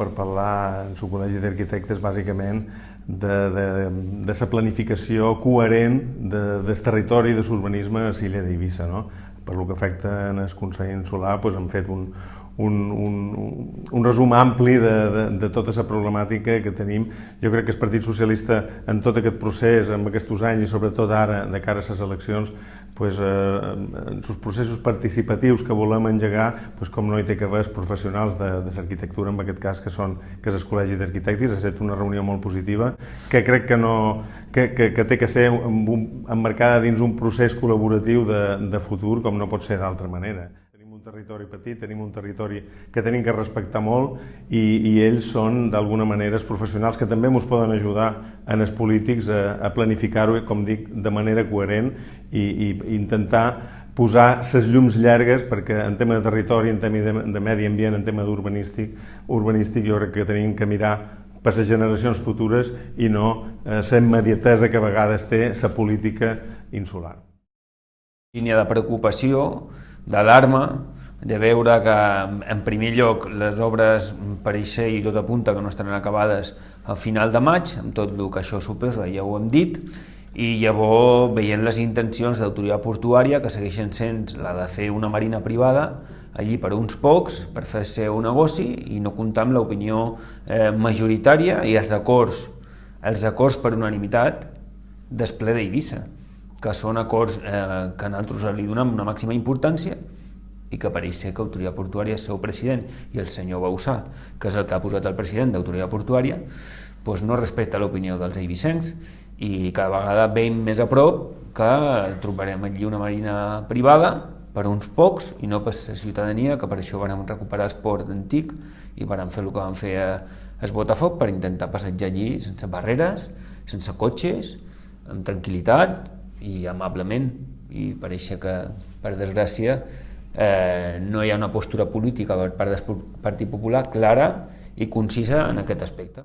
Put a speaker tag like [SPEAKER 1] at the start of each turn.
[SPEAKER 1] per parlar en el Col·legi d'Arquitectes bàsicament de la planificació coherent del territori i de l'urbanisme a l'illa d'Eivissa. Per lo que afecta en el Consell Insular, hem fet un resum ampli de tota la problemàtica que tenim. Jo crec que el Partit Socialista, en tot aquest procés, en aquests anys i sobretot ara, de cara a les eleccions, en els processos participatius que volem engegar, com no hi té que veure els professionals de l'arquitectura, en aquest cas, que és el Col·legi d'Arquitectes. Ha estat una reunió molt positiva, que crec que té que ser emmarcada dins un procés col·laboratiu de futur, com no pot ser d'altra manera. Tenim un territori petit, tenim un territori que tenim que respectar molt i ells són, d'alguna manera, els professionals que també ens poden ajudar en els polítics a planificar-ho, com dic, de manera coherent i intentar posar les llums llargues, perquè en tema de territori, en tema de medi ambient, en tema d'urbanístic, jo crec que tenim que mirar per les generacions futures i no la immediatesa que a vegades té la política insular.
[SPEAKER 2] Línia de preocupació, d'alarma, de veure que, en primer lloc, les obres pareixer i tot apunta que no estaran acabades al final de maig, amb tot el que això suposa, ja ho hem dit, i llavors veient les intencions d'autoritat portuària, que segueixen sent la de fer una marina privada, allí per uns pocs, per fer el seu negoci i no comptar amb l'opinió majoritària i els acords per unanimitat del ple d'Eivissa, que són acords que nosaltres li donem una màxima importància i que pareix ser que l'autoritat portuària, el seu president i el senyor Bausà, que és el que ha posat el president d'autoritat portuària, no respecta l'opinió dels eivissencs i cada vegada veiem més a prop que trobarem allí una marina privada per uns pocs i no per la ciutadania, que per això vam recuperar el port antic i vam fer el que vam fer a Botafoc per intentar passejar allí sense barreres, sense cotxes, amb tranquil·litat i amablement. I pareix que, per desgràcia, no hi ha una postura política per part del Partit Popular clara i concisa en aquest aspecte.